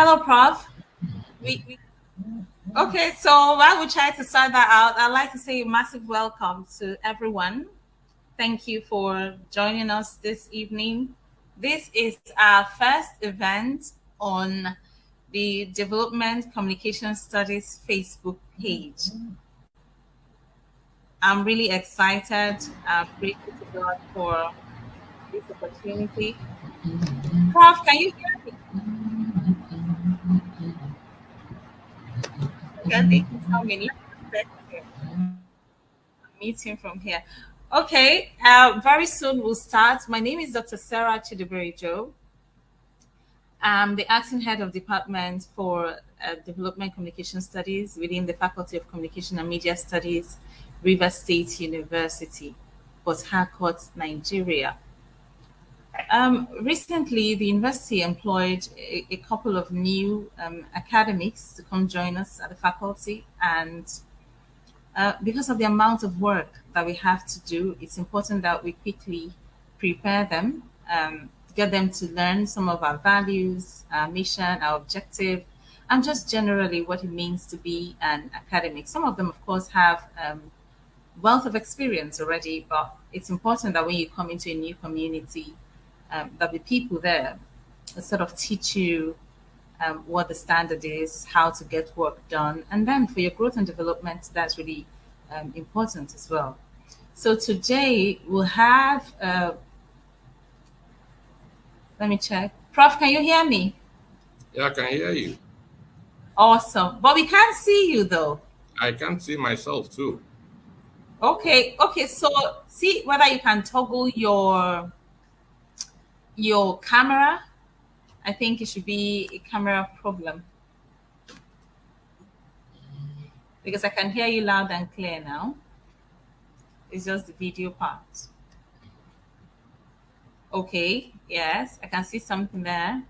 Hello, Prof. We okay. So while we try to start that out, I'd like to say a massive welcome to everyone. Thank you for joining us this evening. This is our first event on the Development Communication Studies Facebook page. I'm really excited. I'm grateful to God for this opportunity. Prof, can you hear me? Okay, they can tell me. Let me check here. Meeting from here. Okay, very soon we'll start. My name is Dr. Sarah Chidiebere Joe. I'm the acting head of department for Development Communication Studies within the Faculty of Communication and Media Studies, River State University, Port Harcourt, Nigeria. Recently, the university employed a couple of new academics to come join us at the faculty, and because of the amount of work that we have to do, it's important that we quickly prepare them, get them to learn some of our values, our mission, our objective, and just generally what it means to be an academic. Some of them, of course, have wealth of experience already, but it's important that when you come into a new community, there'll be people there that sort of teach you what the standard is, how to get work done, and then for your growth and development, that's really important as well. So today we'll have, let me check. Prof, can you hear me? Yeah, I can hear you. Awesome. But we can't see you though. I can see myself too. Okay, so see whether you can toggle your camera. I think it should be a camera problem. Because I can hear you loud and clear now. It's just the video part. Okay, yes, I can see something there.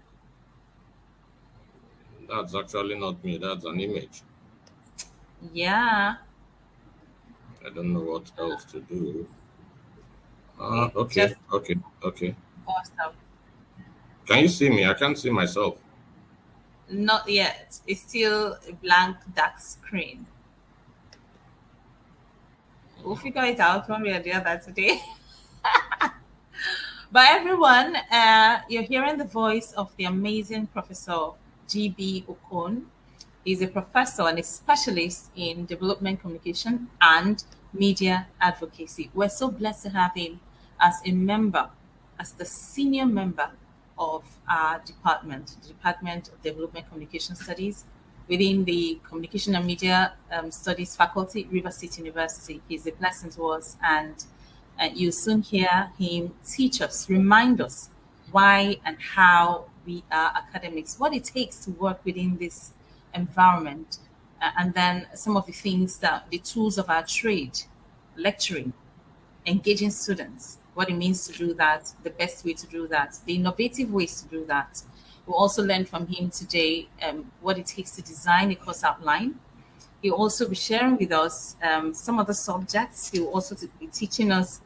That's actually not me, that's an image. Yeah. I don't know what else to do. Just Okay. awesome. Can you see me? I can't see myself. Not yet. It's still a blank dark screen. We'll figure it out one way or the other today. But everyone, you're hearing the voice of the amazing Professor GB Okon. He's a professor and a specialist in development communication and media advocacy. We're so blessed to have him as a member, as the senior member of our department, the Department of Development Communication Studies, within the Communication and Media Studies faculty, River State University. He's a blessing to us, and you'll soon hear him teach us, remind us why and how we are academics, what it takes to work within this environment, and then some of the things that the tools of our trade, lecturing, engaging students, what it means to do that, the best way to do that, the innovative ways to do that. We'll also learn from him today what it takes to design a course outline. He'll also be sharing with us some of the subjects. He will also be teaching us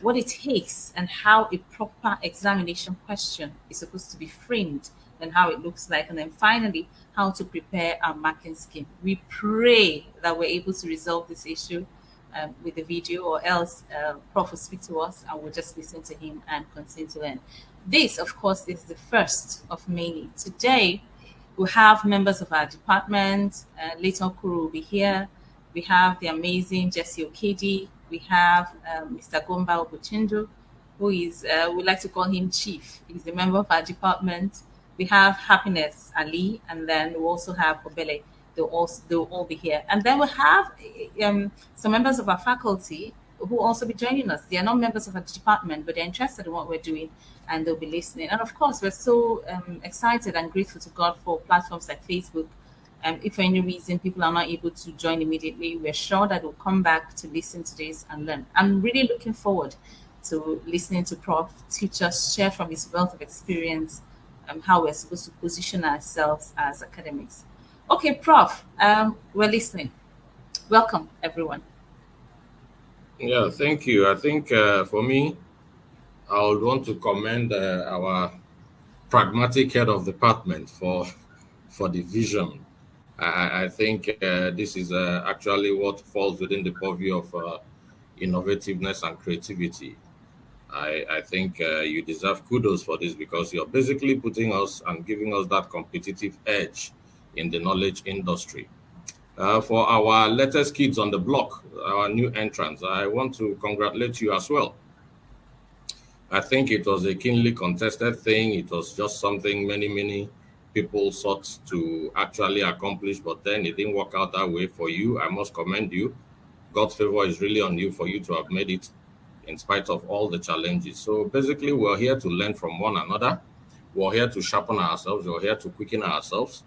what it takes and how a proper examination question is supposed to be framed and how it looks like. And then finally, how to prepare our marking scheme. We pray that we're able to resolve this issue with the video, or else Prof will speak to us and we'll just listen to him and continue to learn. This, of course, is the first of many. Today, we have members of our department. Later, Kuru will be here. We have the amazing Jesse Okedi. We have Mr. Gomba Obuchindu, who is, we like to call him Chief. He's a member of our department. We have Happiness Ali, and then we also have Obele. They'll all be here. And then we have some members of our faculty who will also be joining us. They are not members of our department, but they're interested in what we're doing, and they'll be listening. And of course, we're so excited and grateful to God for platforms like Facebook. If for any reason people are not able to join immediately, we're sure that we'll come back to listen to this and learn. I'm really looking forward to listening to Prof teach us, share from his wealth of experience, how we're supposed to position ourselves as academics. Okay, Prof, we're listening. Welcome, everyone. Yeah, thank you. I think for me, I would want to commend our pragmatic head of department for for the vision. I think this is actually what falls within the purview of innovativeness and creativity. I think you deserve kudos for this because you're basically putting us and giving us that competitive edge in the knowledge industry. For our latest kids on the block, our new entrants, I want to congratulate you as well. I think it was a keenly contested thing. It was just something many people sought to actually accomplish, but then it didn't work out that way for you. I must commend you. God's favor is really on you for you to have made it in spite of all the challenges. So basically, we're here to learn from one another. We're here to sharpen ourselves. We're here to quicken ourselves.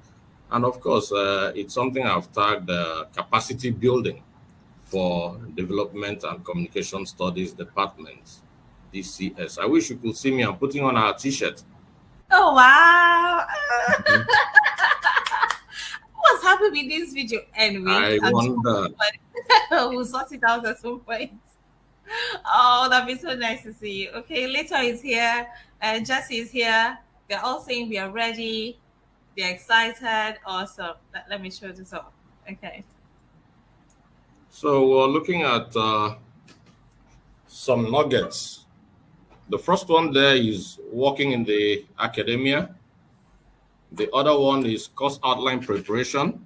And of course, it's something I've tagged capacity building for Development and Communication Studies Department, DCS. I wish you could see me. I'm putting on our t-shirt. Oh, wow. Mhm. What's happening with this video anyway? I wonder. We'll sort it out at some point. Oh, that'd be so nice to see you. Okay, Later is here, and Jesse is here. They're all saying we are ready. They're excited. Awesome. Let me show this off. Okay. So we're looking at some nuggets. The first one there is working in the academia. The other one is course outline preparation.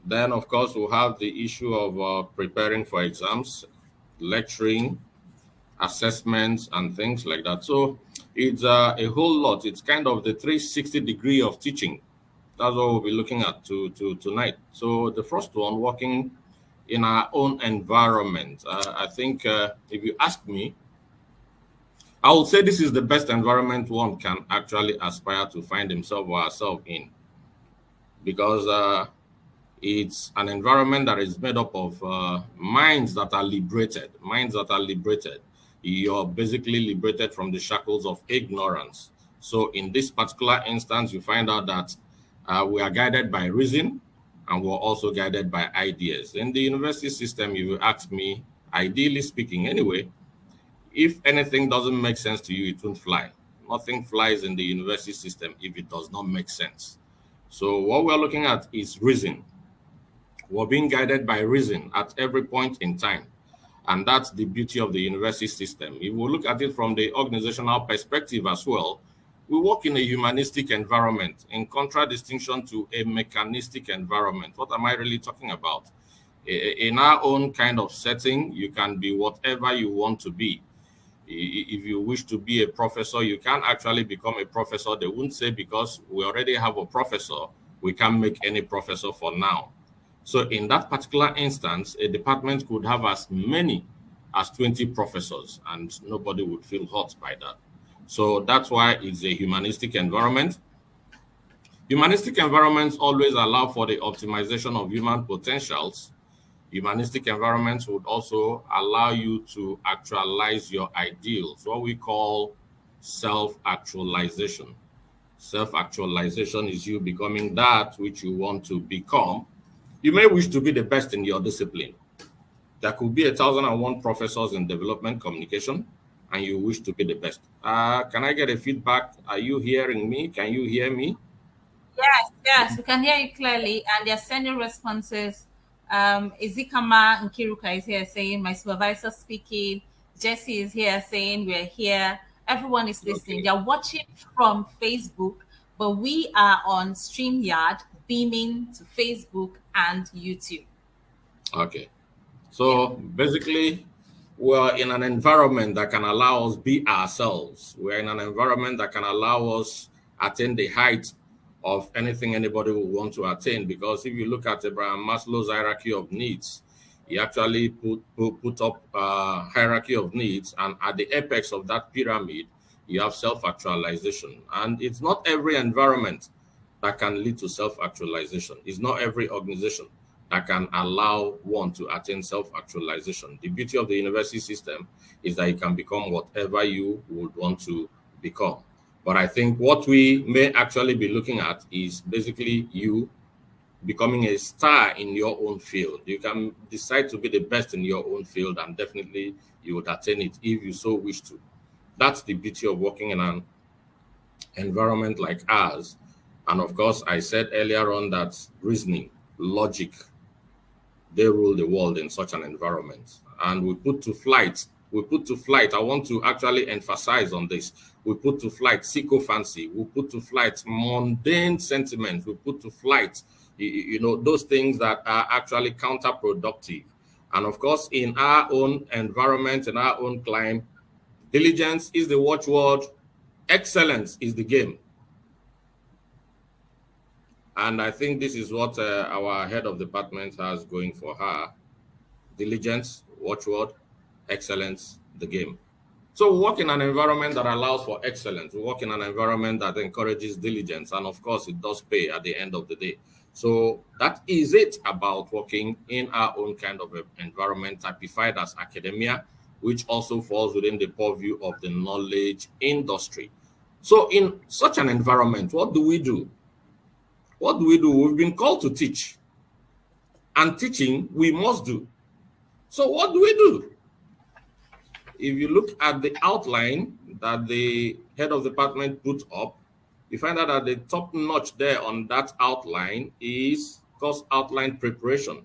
Then, of course, we'll have the issue of preparing for exams, lecturing, assessments, and things like that. So it's a whole lot. It's kind of the 360 degree of teaching. That's what we'll be looking at tonight. So the first one, working in our own environment. I think if you ask me, I would say this is the best environment one can actually aspire to find himself or herself in, because it's an environment that is made up of minds that are liberated. Minds that are liberated. You're basically liberated from the shackles of ignorance. So in this particular instance, you find out that we are guided by reason, and we're also guided by ideas. In the university system, if you ask me, ideally speaking anyway, if anything doesn't make sense to you, it won't fly. Nothing flies in the university system if it does not make sense. So what we're looking at is reason. We're being guided by reason at every point in time. And that's the beauty of the university system. If we look at it from the organizational perspective as well, we work in a humanistic environment in contradistinction to a mechanistic environment. What am I really talking about? In our own kind of setting, you can be whatever you want to be. If you wish to be a professor, you can actually become a professor. They won't say because we already have a professor, we can't make any professor for now. So in that particular instance, a department could have as many as 20 professors, and nobody would feel hurt by that. So that's why it's a humanistic environment. Humanistic environments always allow for the optimization of human potentials. Humanistic environments would also allow you to actualize your ideals, what we call self-actualization. Self-actualization is you becoming that which you want to become. You may wish to be the best in your discipline. There could be 1,001 professors in development communication, and you wish to be the best. Can I get a feedback? Are you hearing me? Can you hear me? Yes, we can hear you clearly, and they're sending responses. Izikama Nkiruka is here saying, my supervisor speaking. Jesse is here saying, we're here. Everyone is listening. Okay. They're watching from Facebook, but we are on StreamYard, beaming to Facebook and YouTube. Okay. So basically, we're in an environment that can allow us be ourselves. We're in an environment that can allow us attain the height of anything anybody will want to attain. Because if you look at Abraham Maslow's hierarchy of needs, he actually put up a hierarchy of needs, and at the apex of that pyramid, you have self-actualization. And it's not every environment that can lead to self-actualization. It's not every organization that can allow one to attain self-actualization. The beauty of the university system is that you can become whatever you would want to become. But I think what we may actually be looking at is basically you becoming a star in your own field. You can decide to be the best in your own field, and definitely you would attain it if you so wish to. That's the beauty of working in an environment like ours. And of course, I said earlier on that reasoning, logic, they rule the world in such an environment. And we put to flight, I want to actually emphasize on this. We put to flight sycophancy, we put to flight mundane sentiments, we put to flight, those things that are actually counterproductive. And of course, in our own environment, in our own climate, diligence is the watchword, excellence is the game. And I think this is what our head of department has going for her. Diligence, watchword, excellence, the game. So we work in an environment that allows for excellence. We work in an environment that encourages diligence. And of course, it does pay at the end of the day. So that is it about working in our own kind of environment, typified as academia, which also falls within the purview of the knowledge industry. So in such an environment, what do we do? What do we do? We've been called to teach. And teaching, we must do. So what do we do? If you look at the outline that the head of department put up, you find out that the top notch there on that outline is course outline preparation.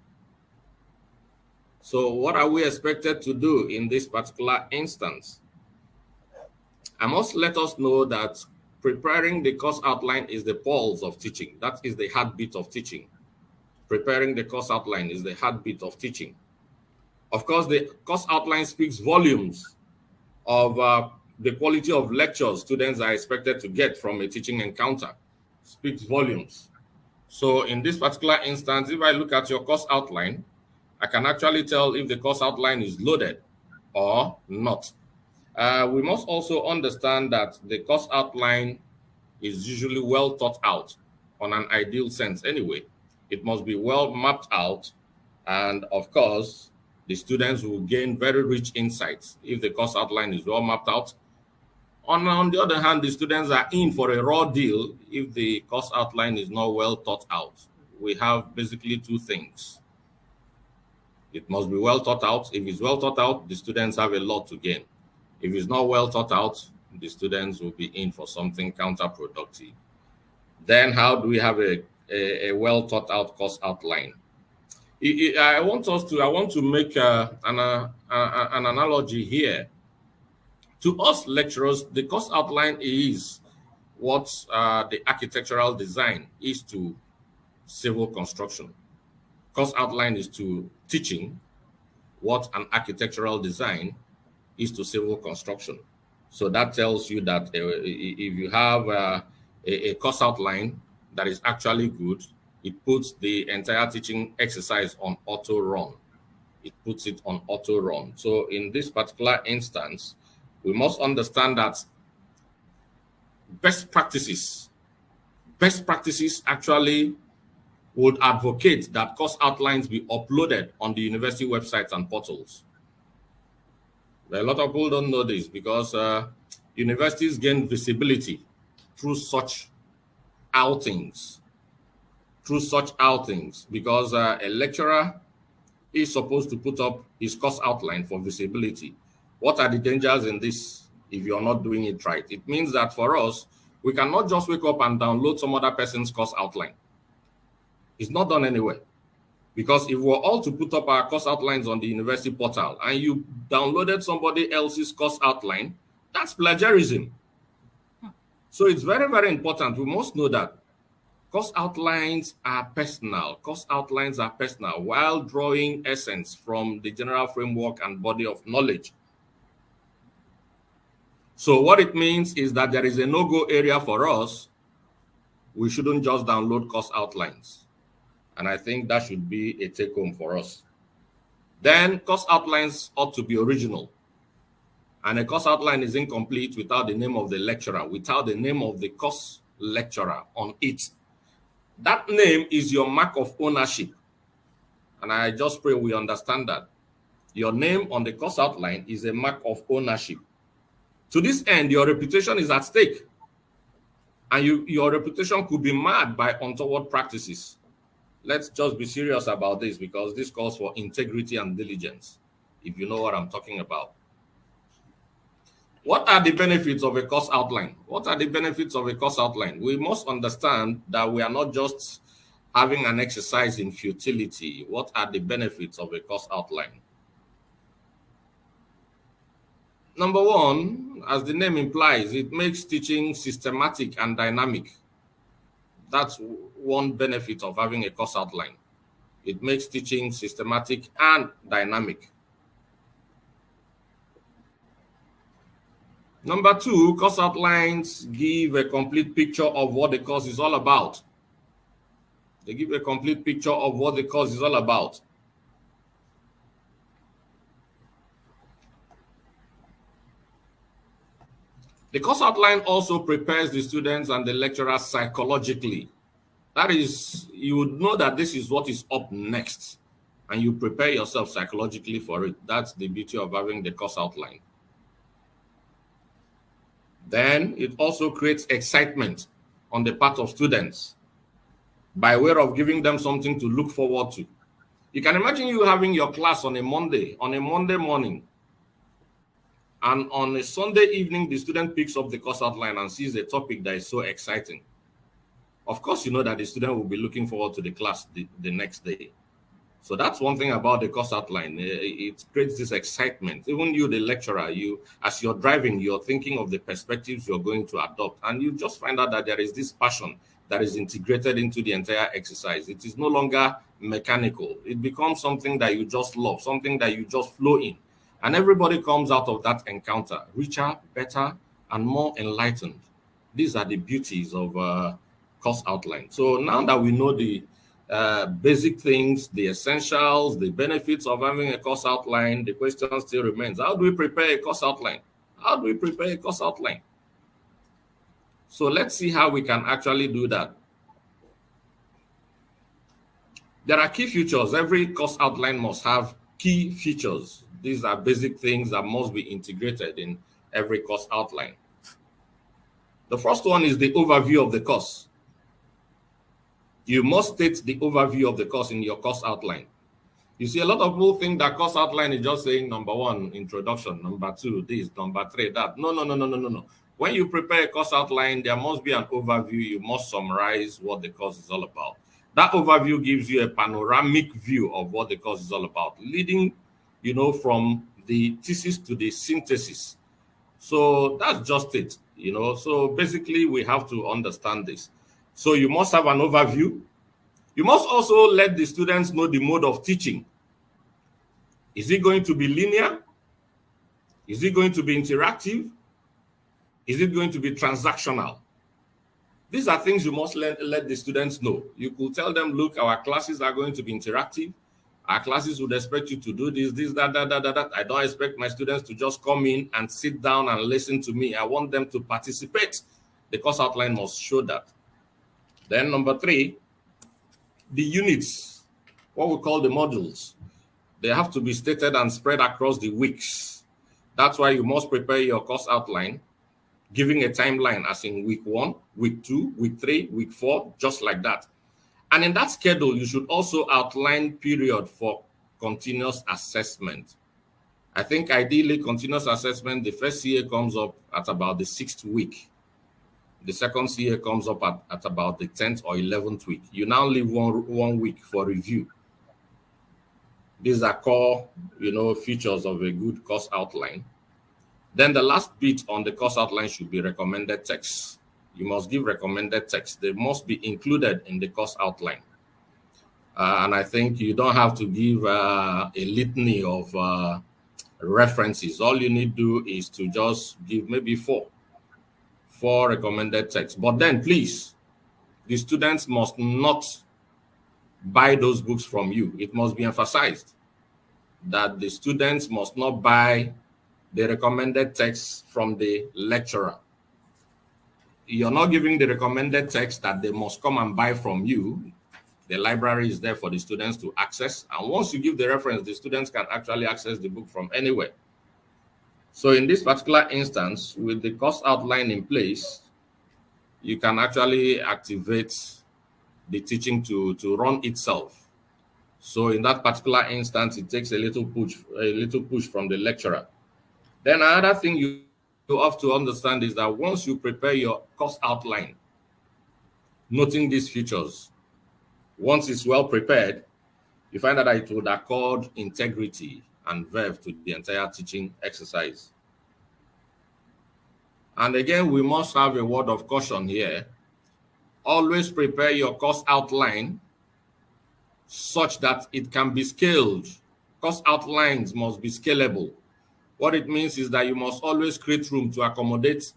So what are we expected to do in this particular instance? I must let us know that preparing the course outline is the pulse of teaching. That is the heartbeat of teaching. Preparing the course outline is the heartbeat of teaching. Of course, the course outline speaks volumes of the quality of lectures students are expected to get from a teaching encounter. Speaks volumes. So in this particular instance, if I look at your course outline, I can actually tell if the course outline is loaded or not. We must also understand that the course outline is usually well thought out on an ideal sense anyway. It must be well mapped out, and of course, the students will gain very rich insights if the course outline is well mapped out. On the other hand, the students are in for a raw deal if the course outline is not well thought out. We have basically two things. It must be well thought out. If it's well thought out, the students have a lot to gain. If it's not well thought out, the students will be in for something counterproductive. Then how do we have a well thought out course outline? I want to make an analogy here. To us lecturers, the course outline is what the architectural design is to civil construction. Course outline is to teaching what an architectural design is to civil construction. So that tells you that if you have a course outline that is actually good, it puts the entire teaching exercise on auto run. It puts it on auto run. So in this particular instance, we must understand that best practices actually would advocate that course outlines be uploaded on the university websites and portals. A lot of people don't know this because universities gain visibility through such outings. Because a lecturer is supposed to put up his course outline for visibility. What are the dangers in this if you're not doing it right? It means that for us, we cannot just wake up and download some other person's course outline. It's not done anywhere. Because if we're all to put up our course outlines on the university portal and you downloaded somebody else's course outline, that's plagiarism. So it's very, very important. We must know that course outlines are personal. Course outlines are personal while drawing essence from the general framework and body of knowledge. So what it means is that there is a no-go area for us. We shouldn't just download course outlines. And I think that should be a take-home for us. Then course outlines ought to be original. And a course outline is incomplete without the name of the lecturer, without the name of the course lecturer on it. That name is your mark of ownership. And I just pray we understand that. Your name on the course outline is a mark of ownership. To this end, your reputation is at stake. And your reputation could be marred by untoward practices. Let's just be serious about this because this calls for integrity and diligence, if you know what I'm talking about. What are the benefits of a course outline? What are the benefits of a course outline? We must understand that we are not just having an exercise in futility. What are the benefits of a course outline? Number one, as the name implies, it makes teaching systematic and dynamic. That's one benefit of having a course outline. It makes teaching systematic and dynamic. Number two, course outlines give a complete picture of what the course is all about. They give a complete picture of what the course is all about. The course outline also prepares the students and the lecturers psychologically. That is, you would know that this is what is up next, and you prepare yourself psychologically for it. That's the beauty of having the course outline. Then it also creates excitement on the part of students by way of giving them something to look forward to. You can imagine you having your class on a Monday morning, and on a Sunday evening, the student picks up the course outline and sees a topic that is so exciting. Of course, you know that the student will be looking forward to the class the next day. So that's one thing about the course outline. It creates this excitement. Even you, the lecturer, as you're driving, you're thinking of the perspectives you're going to adopt, and you just find out that there is this passion that is integrated into the entire exercise. It is no longer mechanical. It becomes something that you just love, something that you just flow in. And everybody comes out of that encounter richer, better, and more enlightened. These are the beauties of course outline. So now that we know the basic things, the essentials, the benefits of having a course outline, the question still remains, how do we prepare a course outline? How do we prepare a course outline? So let's see how we can actually do that. There are key features. Every course outline must have key features. These are basic things that must be integrated in every course outline. The first one is the overview of the course. You must state the overview of the course in your course outline. You see, a lot of people think that course outline is just saying number one, introduction, number two, this, number three, that. No. When you prepare a course outline, there must be an overview. You must summarize what the course is all about. That overview gives you a panoramic view of what the course is all about, leading, from the thesis to the synthesis. So that's just it, So basically, we have to understand this. So you must have an overview. You must also let the students know the mode of teaching. Is it going to be linear? Is it going to be interactive? Is it going to be transactional? These are things you must let the students know. You could tell them, look, our classes are going to be interactive. Our classes would expect you to do this, that. I don't expect my students to just come in and sit down and listen to me. I want them to participate. The course outline must show that. Then number three, the units, what we call the modules, they have to be stated and spread across the weeks. That's why you must prepare your course outline, giving a timeline as in week 1, week 2, week 3, week 4, just like that. And in that schedule, you should also outline period for continuous assessment. I think ideally continuous assessment, the first CA comes up at about the 6th week. The second CA comes up at about the 10th or 11th week. You now leave one week for review. These are core, features of a good course outline. Then the last bit on the course outline should be recommended texts. You must give recommended texts. They must be included in the course outline. And I think you don't have to give a litany of references. All you need to do is to just give maybe four recommended texts. But then please, the students must not buy those books from you. It must be emphasized that the students must not buy the recommended text from the lecturer. You're not giving the recommended text that they must come and buy from you. The library is there for the students to access. And once you give the reference, the students can actually access the book from anywhere. So in this particular instance, with the course outline in place, you can actually activate the teaching to run itself. So in that particular instance, it takes a little push from the lecturer. Then another thing you you have to understand is that once you prepare your course outline, noting these features, once it's well prepared, you find that it would accord integrity and verve to the entire teaching exercise. And again, we must have a word of caution here. Always prepare your course outline such that it can be scaled. Course outlines must be scalable. What it means is that you must always create room to accommodate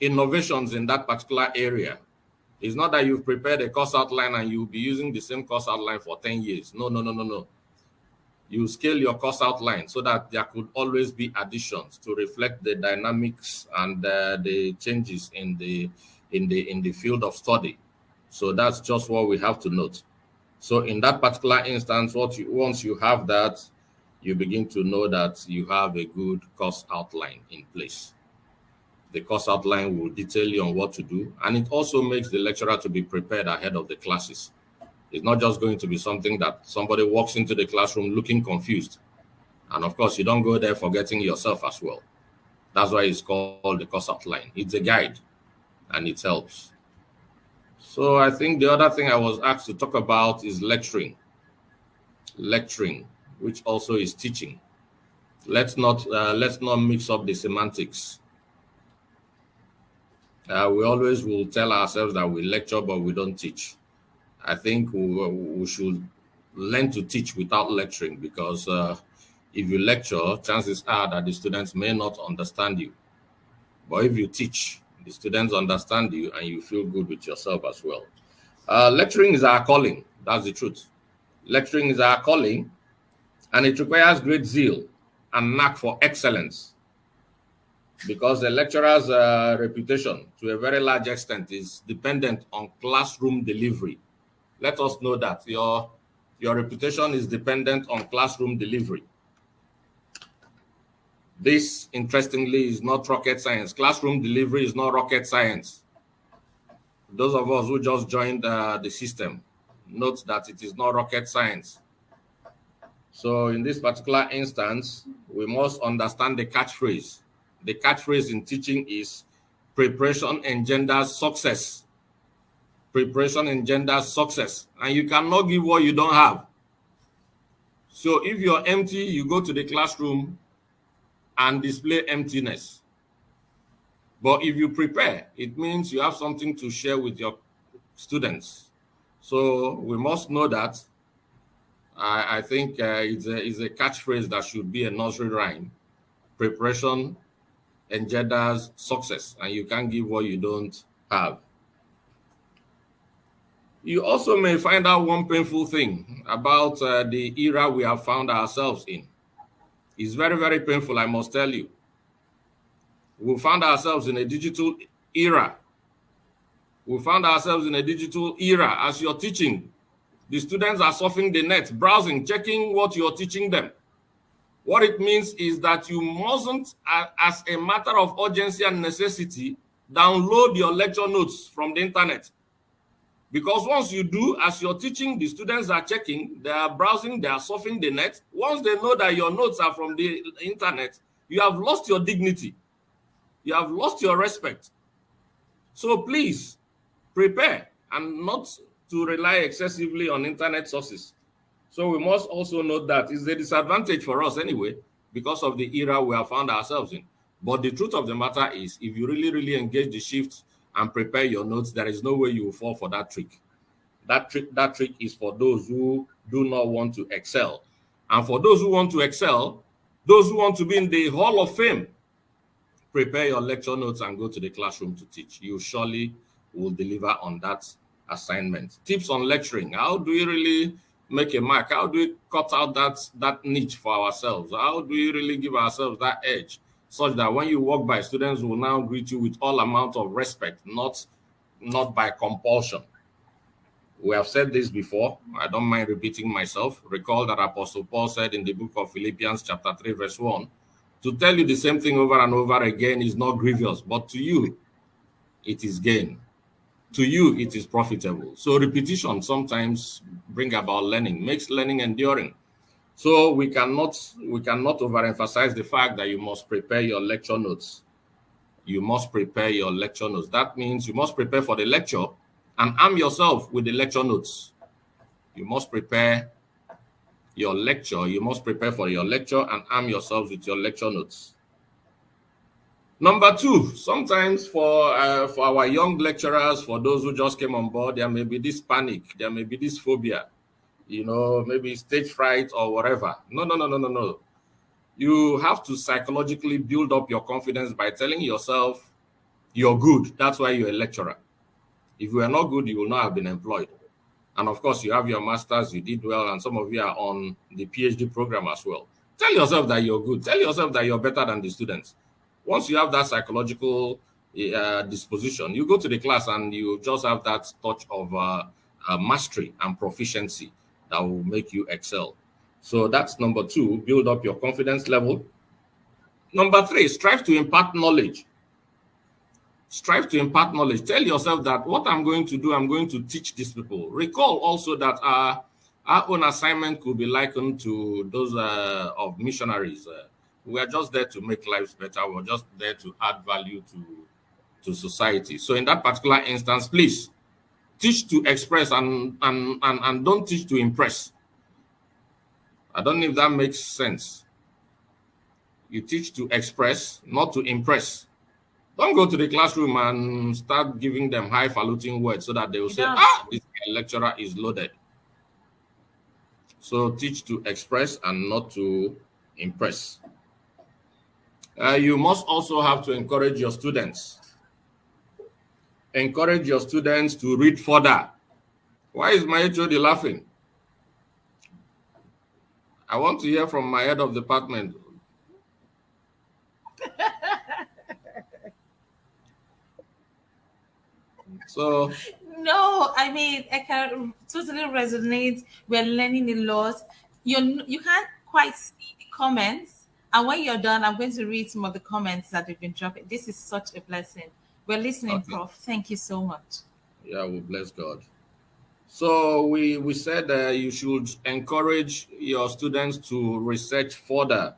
innovations in that particular area. It's not that you've prepared a course outline and you'll be using the same course outline for 10 years. No, no, no, no, no. You scale your course outline so that there could always be additions to reflect the dynamics and the changes in the field of study. So that's just what we have to note. So in that particular instance, once you have that, you begin to know that you have a good course outline in place. The course outline will detail you on what to do, and it also makes the lecturer to be prepared ahead of the classes. It's not just going to be something that somebody walks into the classroom looking confused. And of course, you don't go there forgetting yourself as well. That's why it's called the course outline. It's a guide, and it helps. So I think the other thing I was asked to talk about is lecturing. Lecturing, which also is teaching. Let's not mix up the semantics. We always will tell ourselves that we lecture, but we don't teach. I think we should learn to teach without lecturing, because if you lecture, chances are that the students may not understand you. But if you teach, the students understand you and you feel good with yourself as well. Lecturing is our calling. That's the truth. Lecturing is our calling, and it requires great zeal and knack for excellence, because the lecturer's reputation, to a very large extent, is dependent on classroom delivery. Let us know that your reputation is dependent on classroom delivery. This, interestingly, is not rocket science. Classroom delivery is not rocket science. Those of us who just joined the system, note that it is not rocket science. So in this particular instance, we must understand the catchphrase. The catchphrase in teaching is preparation engenders success. Preparation engenders success. And you cannot give what you don't have. So if you're empty, you go to the classroom and display emptiness. But if you prepare, it means you have something to share with your students. So we must know that. I think it's a catchphrase that should be a nursery rhyme. Preparation engenders success, and you can't give what you don't have. You also may find out one painful thing about the era we have found ourselves in. It's very, very painful, I must tell you. We found ourselves in a digital era. We found ourselves in a digital era. As you're teaching, the students are surfing the net, browsing, checking what you're teaching them. What it means is that you mustn't, as a matter of urgency and necessity, download your lecture notes from the internet. Because once you do, as you're teaching, the students are checking, they are browsing, they are surfing the net. Once they know that your notes are from the internet, you have lost your dignity. You have lost your respect. So please, prepare, and not to rely excessively on internet sources. So we must also note that it's a disadvantage for us anyway, because of the era we have found ourselves in. But the truth of the matter is, if you really, really engage the shift and prepare your notes, there is no way you will fall for that trick. That trick is for those who do not want to excel. And for those who want to excel, those who want to be in the Hall of Fame, prepare your lecture notes and go to the classroom to teach. You surely will deliver on that assignment. Tips on lecturing. How do we really make a mark? How do we cut out that niche for ourselves? How do we really give ourselves that edge, such that when you walk by, students will now greet you with all amount of respect, not by compulsion? We have said this before. I don't mind repeating myself. Recall that Apostle Paul said in the book of Philippians chapter 3 verse 1, to tell you the same thing over and over again is not grievous, but to you it is gain. To you it is profitable. So repetition sometimes bring about learning, makes learning enduring. So we cannot overemphasize the fact that you must prepare your lecture notes. you must prepare your lecture notes. That means you must prepare for the lecture and arm yourself with the lecture notes. You must prepare your lecture. You must prepare for your lecture and arm yourselves with your lecture notes. Number two, sometimes for our young lecturers, for those who just came on board, there may be this panic, there may be this phobia, maybe stage fright or whatever. No, no, no, no, no, no. You have to psychologically build up your confidence by telling yourself you're good. That's why you're a lecturer. If you are not good, you will not have been employed. And of course, you have your master's, you did well, and some of you are on the PhD program as well. Tell yourself that you're good. Tell yourself that you're better than the students. Once you have that psychological disposition, you go to the class and you just have that touch of mastery and proficiency that will make you excel. So that's number two, build up your confidence level. Number three, strive to impart knowledge. Strive to impart knowledge. Tell yourself that what I'm going to do, I'm going to teach these people. Recall also that our own assignment could be likened to those of missionaries. We are just there to make lives better. We're just there to add value to society. So in that particular instance, please teach to express and don't teach to impress. I don't know if that makes sense. You teach to express, not to impress. Don't go to the classroom and start giving them highfalutin words so that they will say, this lecturer is loaded. So teach to express and not to impress. You must also have to encourage your students. Encourage your students to read further. Why is my HOD laughing? I want to hear from my head of department. So no, I mean, I can totally resonate. We're learning a lot. You can't quite see the comments, and when you're done, I'm going to read some of the comments that have been dropping. This is such a blessing. We're listening, okay. Prof. Thank you so much. Yeah, we bless God. So we said you should encourage your students to research further.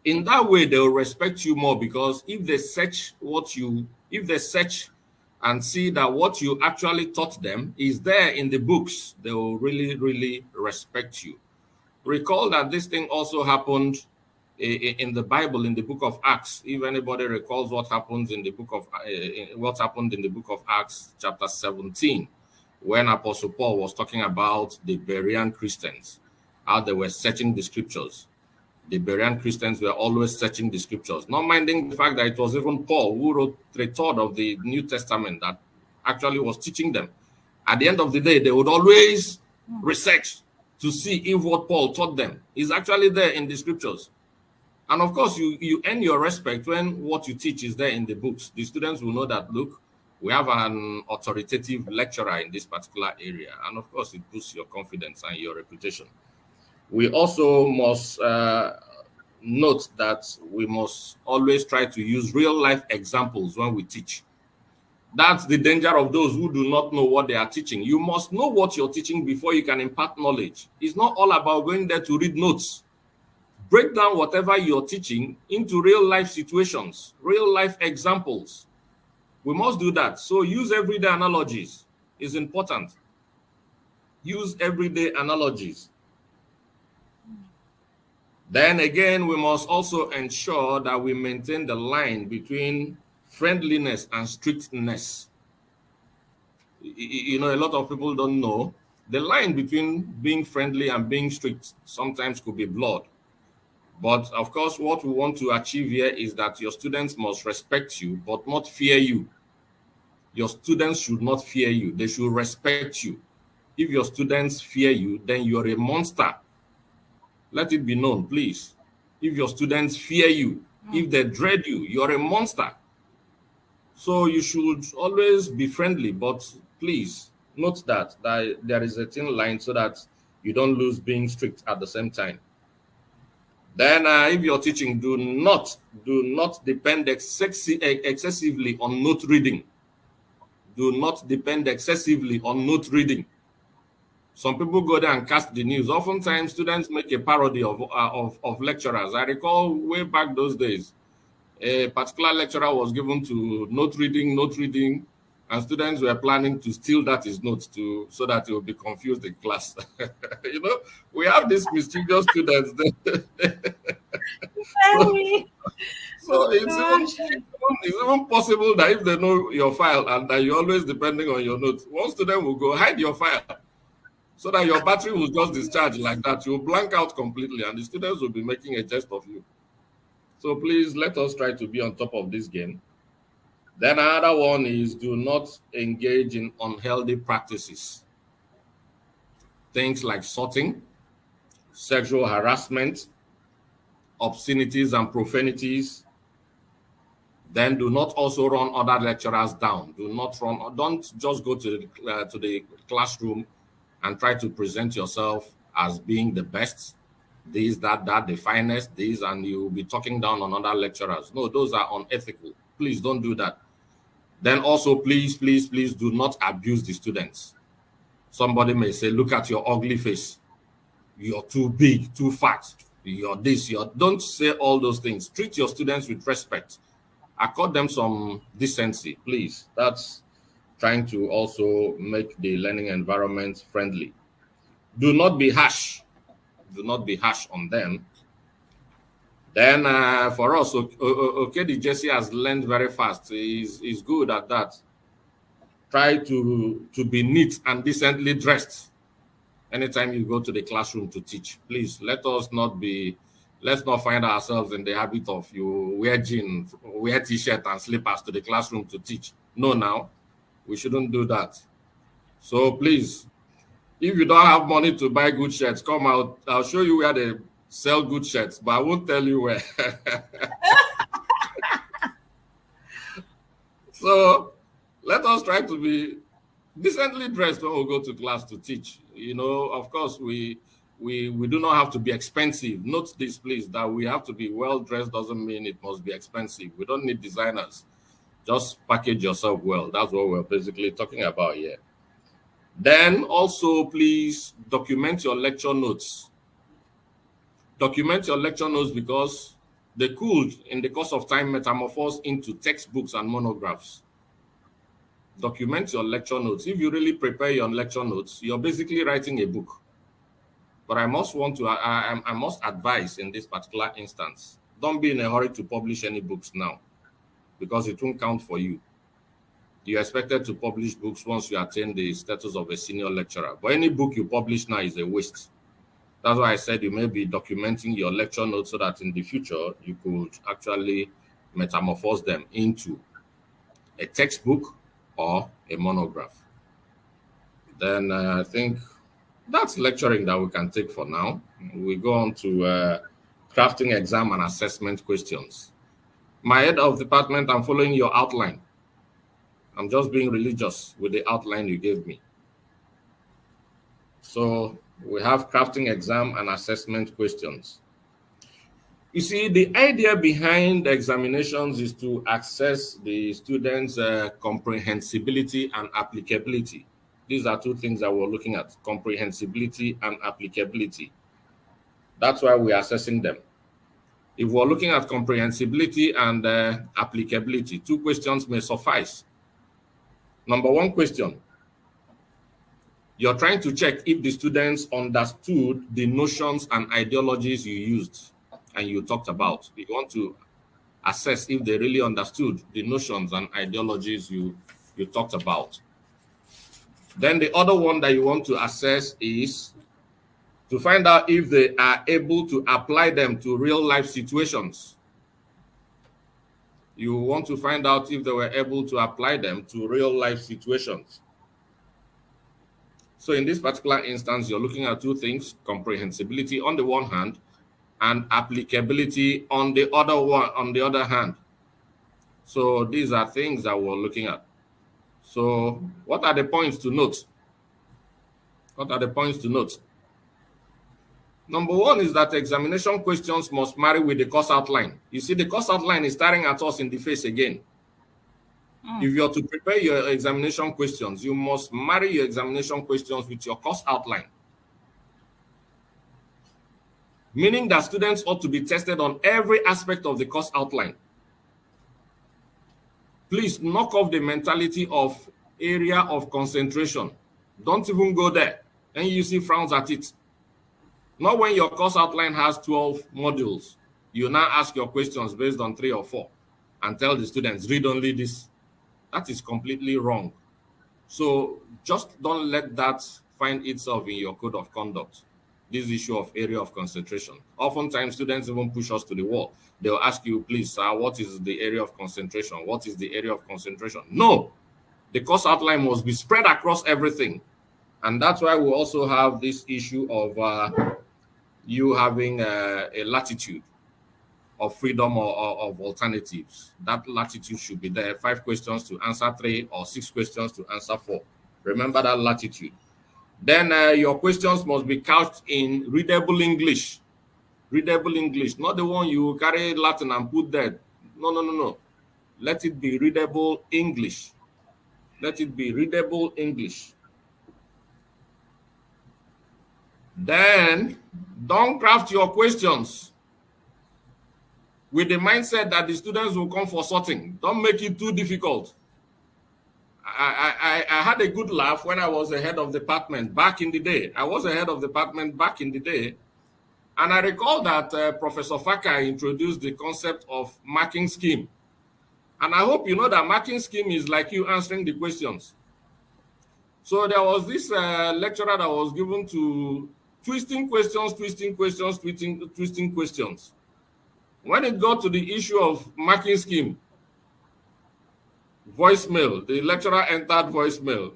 In that way, they'll respect you more, because if they search and see that what you actually taught them is there in the books, they will really, really respect you. Recall that this thing also happened in the Bible, in the book of Acts. If anybody recalls what happened in the book of Acts, chapter 17, when Apostle Paul was talking about the Berean Christians, how they were searching the scriptures. The Berean Christians were always searching the scriptures, not minding the fact that it was even Paul who wrote 3/3 of the New Testament that actually was teaching them. At the end of the day, they would always research to see if what Paul taught them is actually there in the scriptures. And of course, you earn your respect when what you teach is there in the books. The students will know that, look, we have an authoritative lecturer in this particular area. And of course, it boosts your confidence and your reputation. We also must note that we must always try to use real-life examples when we teach. That's the danger of those who do not know what they are teaching. You must know what you're teaching before you can impart knowledge. It's not all about going there to read notes. Break down whatever you're teaching into real-life situations, real-life examples. We must do that. So use everyday analogies. It's important. Use everyday analogies. Then again, we must also ensure that we maintain the line between friendliness and strictness. A lot of people don't know the line between being friendly and being strict sometimes could be blurred. But of course, what we want to achieve here is that your students must respect you, but not fear you. Your students should not fear you. They should respect you. If your students fear you, then you're a monster. Let it be known, please. If your students fear you, if they dread you, you're a monster. So you should always be friendly, but please note that there is a thin line so that you don't lose being strict at the same time. Then if you're teaching, do not depend excessively on note reading. Do not depend excessively on note reading. Some people go there and cast the news. Oftentimes, students make a parody of lecturers. I recall way back those days, a particular lecturer was given to note reading, and students were planning to steal that his notes to so that he will be confused in class. You know, we have these mischievous students. so, Very. so Oh it's even gosh. it's even possible that if they know your file and that you're always depending on your notes, one student will go hide your file so that your battery will just discharge like that. You'll blank out completely, and the students will be making a jest of you. So please let us try to be on top of this game. Then another one is do not engage in unhealthy practices. Things like sorting, sexual harassment, obscenities and profanities. Then do not also run other lecturers down. Don't just go to the classroom and try to present yourself as being the best, this, that, the finest, this, and you'll be talking down on other lecturers. No, those are unethical. Please don't do that. Then also, please, please, please do not abuse the students. Somebody may say, look at your ugly face. You're too big, too fat. You're this, don't say all those things. Treat your students with respect. Accord them some decency, please. That's trying to also make the learning environment friendly. Do not be harsh. Do not be harsh on them. Then for us, Okedi Jesse has learned very fast. He's good at that. Try to be neat and decently dressed anytime you go to the classroom to teach. Please let's not find ourselves in the habit of you wear jeans, wear t-shirt and slippers to the classroom to teach. No, now we shouldn't do that. So please, if you don't have money to buy good shirts, come out. I'll show you where they sell good shirts, but I won't tell you where. So let us try to be decently dressed when we go to class to teach. Of course, we do not have to be expensive. Note this, please, that we have to be well dressed doesn't mean it must be expensive. We don't need designers. Just package yourself well. That's what we're basically talking about here. Then also, please document your lecture notes. Document your lecture notes because they could, in the course of time, metamorphose into textbooks and monographs. Document your lecture notes. If you really prepare your lecture notes, you're basically writing a book. But I must advise in this particular instance, don't be in a hurry to publish any books now because it won't count for you. You're expected to publish books once you attain the status of a senior lecturer. But any book you publish now is a waste. That's why I said you may be documenting your lecture notes so that in the future you could actually metamorphose them into a textbook or a monograph. Then I think that's lecturing that we can take for now. We go on to crafting exam and assessment questions. My head of department, I'm following your outline. I'm just being religious with the outline you gave me. So we have crafting exam and assessment questions. You see, the idea behind the examinations is to assess the students' comprehensibility and applicability. These are two things that we're looking at, comprehensibility and applicability. That's why we're assessing them. If we're looking at comprehensibility and applicability, two questions may suffice. Number one question, you're trying to check if the students understood the notions and ideologies you used and you talked about. You want to assess if they really understood the notions and ideologies you talked about. Then the other one that you want to assess is to find out if they are able to apply them to real life situations. You want to find out if they were able to apply them to real life situations. So in this particular instance, you're looking at two things, comprehensibility on the one hand and applicability on the other hand. So these are things that we're looking at. So what are the points to note? What are the points to note? Number one is that examination questions must marry with the course outline. You see, the course outline is staring at us in the face again. If you're to prepare your examination questions, you must marry your examination questions with your course outline. Meaning that students ought to be tested on every aspect of the course outline. Please knock off the mentality of area of concentration. Don't even go there. NUC frowns at it. Not when your course outline has 12 modules. You now ask your questions based on 3 or 4 and tell the students, read only this. That is completely wrong. So just don't let that find itself in your code of conduct. This issue of area of concentration. Oftentimes, students even push us to the wall. They'll ask you, please, sir, what is the area of concentration? What is the area of concentration? No, the course outline must be spread across everything. And that's why we also have this issue of you having a latitude of freedom or of alternatives. That latitude should be there. 5 questions to answer 3 or 6 questions to answer 4. Remember that latitude. Then your questions must be couched in readable English. Readable English, not the one you carry Latin and put there. No. Let it be readable English. Let it be readable English. Then don't craft your questions with the mindset that the students will come for sorting. Don't make it too difficult. I had a good laugh when I was a head of department back in the day. I was a head of department back in the day. And I recall that Professor Faka introduced the concept of marking scheme. And I hope you know that marking scheme is like you answering the questions. So there was this lecturer that was given to twisting questions. When it got to the issue of marking scheme, voicemail, the lecturer entered voicemail.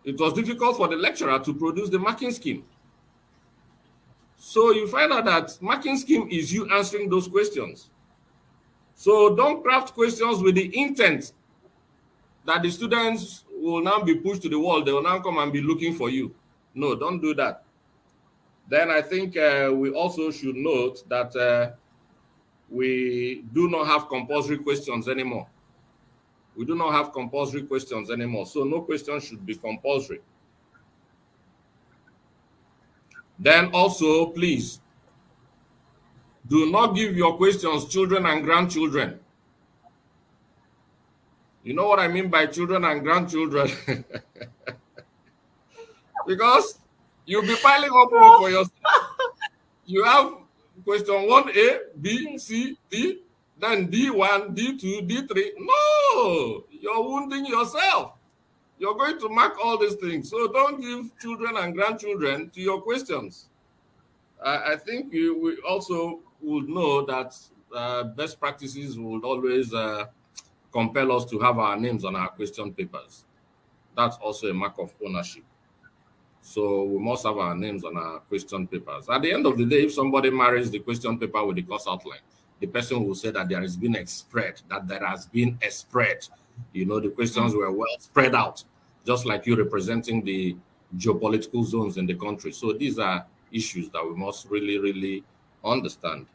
It was difficult for the lecturer to produce the marking scheme. So you find out that marking scheme is you answering those questions. So don't craft questions with the intent that the students will now be pushed to the wall. They will now come and be looking for you. No, don't do that. Then I think we also should note that we do not have compulsory questions anymore. We do not have compulsory questions anymore. So no question should be compulsory. Then also, please, do not give your questions children and grandchildren. You know what I mean by children and grandchildren? Because you'll be piling up work for yourself. You have question 1A, B, C, D, then D1, D2, D3. No, you're wounding yourself. You're going to mark all these things. So don't give children and grandchildren to your questions. I think we also would know that best practices would always compel us to have our names on our question papers. That's also a mark of ownership. So we must have our names on our question papers. At the end of the day, if somebody marries the question paper with the course outline, the person will say that there has been a spread, You know, the questions were well spread out, just like you representing the geopolitical zones in the country. So these are issues that we must really understand.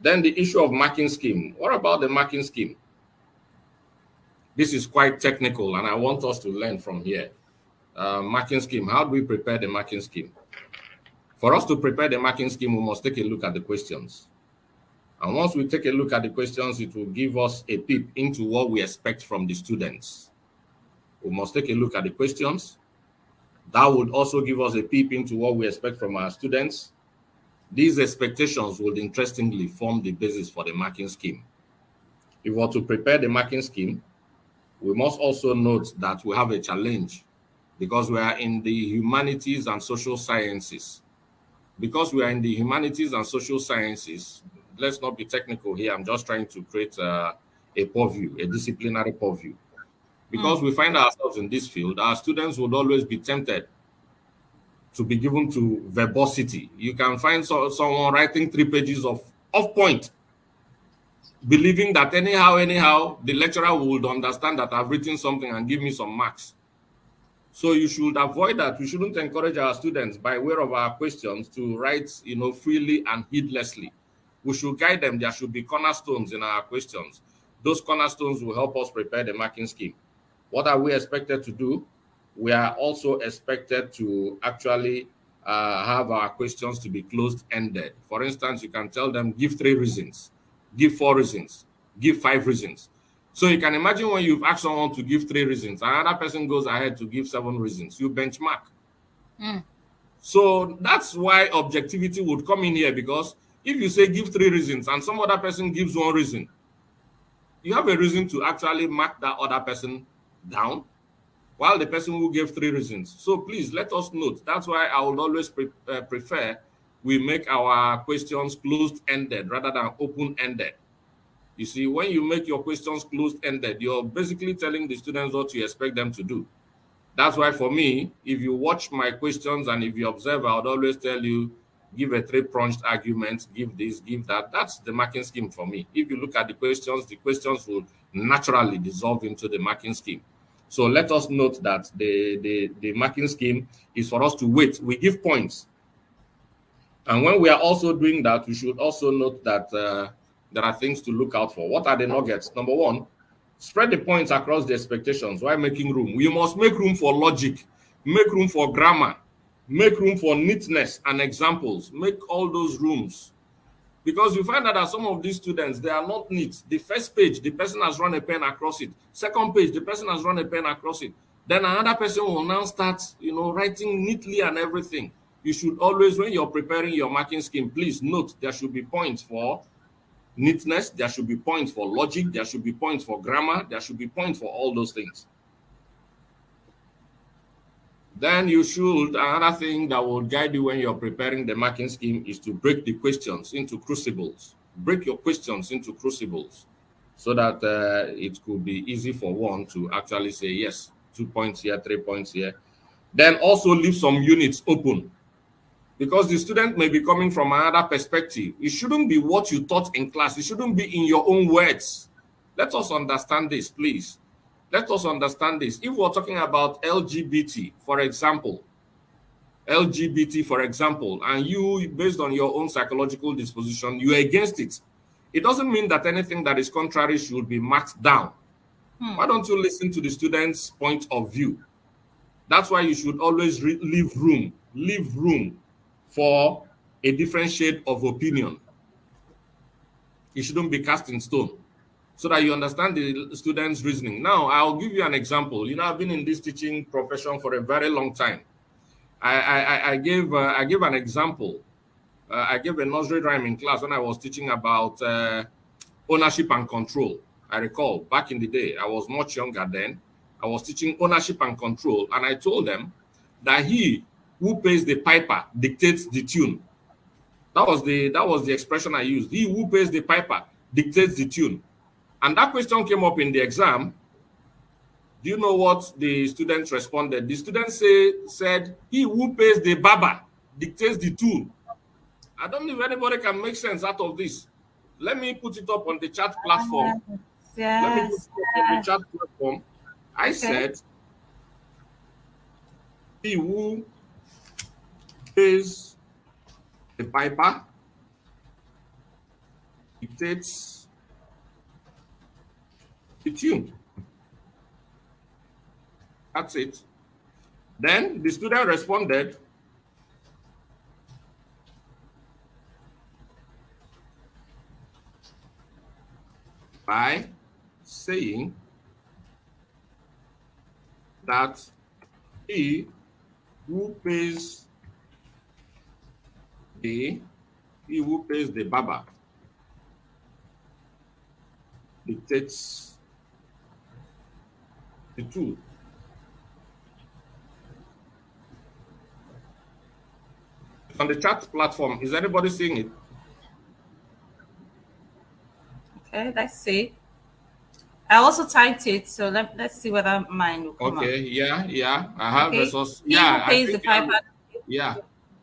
Then the issue of marking scheme. What about the marking scheme? This is quite technical, and I want us to learn from here. Marking scheme. How do we prepare the marking scheme? For us to prepare the marking scheme, we must take a look at the questions. And once we take a look at the questions, it will give us a peep into what we expect from the students. We must take a look at the questions. That would also give us a peep into what we expect from our students. These expectations would interestingly form the basis for the marking scheme. If we are to prepare the marking scheme, we must also note that we have a challenge because we are in the humanities and social sciences. Because we are in the humanities and social sciences, let's not be technical here. I'm just trying to create a purview, a disciplinary purview. Because we find ourselves in this field, our students would always be tempted to be given to verbosity. You can find someone writing 3 pages of off point, believing that anyhow, the lecturer would understand that I've written something and give me some marks. So you should avoid that. We shouldn't encourage our students by way of our questions to write, freely and heedlessly. We should guide them. There should be cornerstones in our questions. Those cornerstones will help us prepare the marking scheme. What are we expected to do? We are also expected to actually have our questions to be closed-ended. For instance, you can tell them, give 3 reasons, give 4 reasons, give 5 reasons. So you can imagine when you've asked someone to give 3 reasons, another person goes ahead to give 7 reasons. You benchmark. So that's why objectivity would come in here, because if you say give 3 reasons and some other person gives 1 reason, you have a reason to actually mark that other person down, while the person who gave 3 reasons. So please let us note. That's why I would always prefer we make our questions closed-ended rather than open-ended. You see, when you make your questions closed-ended, you're basically telling the students what you expect them to do. That's why for me, if you watch my questions and if you observe, I would always tell you, give a 3-pronged argument, give this, give that. That's the marking scheme for me. If you look at the questions will naturally dissolve into the marking scheme. So let us note that the marking scheme is for us to wait. We give points. And when we are also doing that, we should also note that there are things to look out for. What are the nuggets? Number 1, spread the points across the expectations while making room. We must make room for logic, make room for grammar, make room for neatness and examples. Make all those rooms. Because you find out that some of these students, they are not neat. The first page, the person has run a pen across it. Second page, the person has run a pen across it. Then another person will now start, writing neatly and everything. You should always, when you're preparing your marking scheme, please note there should be points for neatness, there should be points for logic, there should be points for grammar, there should be points for all those things. Then you should, another thing that will guide you when you're preparing the marking scheme is to break the questions into crucibles. Break your questions into crucibles so that it could be easy for one to actually say, yes, 2 points here, 3 points here. Then also leave some units open, because the student may be coming from another perspective. It shouldn't be what you taught in class. It shouldn't be in your own words. Let us understand this, please. Let us understand this. If we're talking about LGBT, for example, and you, based on your own psychological disposition, you're against it, it doesn't mean that anything that is contrary should be marked down. Why don't you listen to the student's point of view? That's why you should always leave room for a different shade of opinion. It shouldn't be cast in stone, so that you understand the student's reasoning. Now, I'll give you an example. I've been in this teaching profession for a very long time. I gave an example. I gave a nursery rhyme in class when I was teaching about ownership and control. I recall back in the day, I was much younger then. I was teaching ownership and control, and I told them that he who pays the piper dictates the tune. That was the expression I used. He who pays the piper dictates the tune. And that question came up in the exam. Do you know what the students responded? The students said, he who pays the barber dictates the tune. I don't know if anybody can make sense out of this. Let me put it up on the chat platform. Yes. Let me put it up on the chat platform. I said, he who pays the piper dictates the tune. That's it. Then the student responded, by saying that he who pays the barber dictates the tool. On the chat platform, is anybody seeing it? Okay, let's see. I also typed it, so let's see whether mine will come up. Okay, yeah. I have versus. He who pays the piper. Yeah,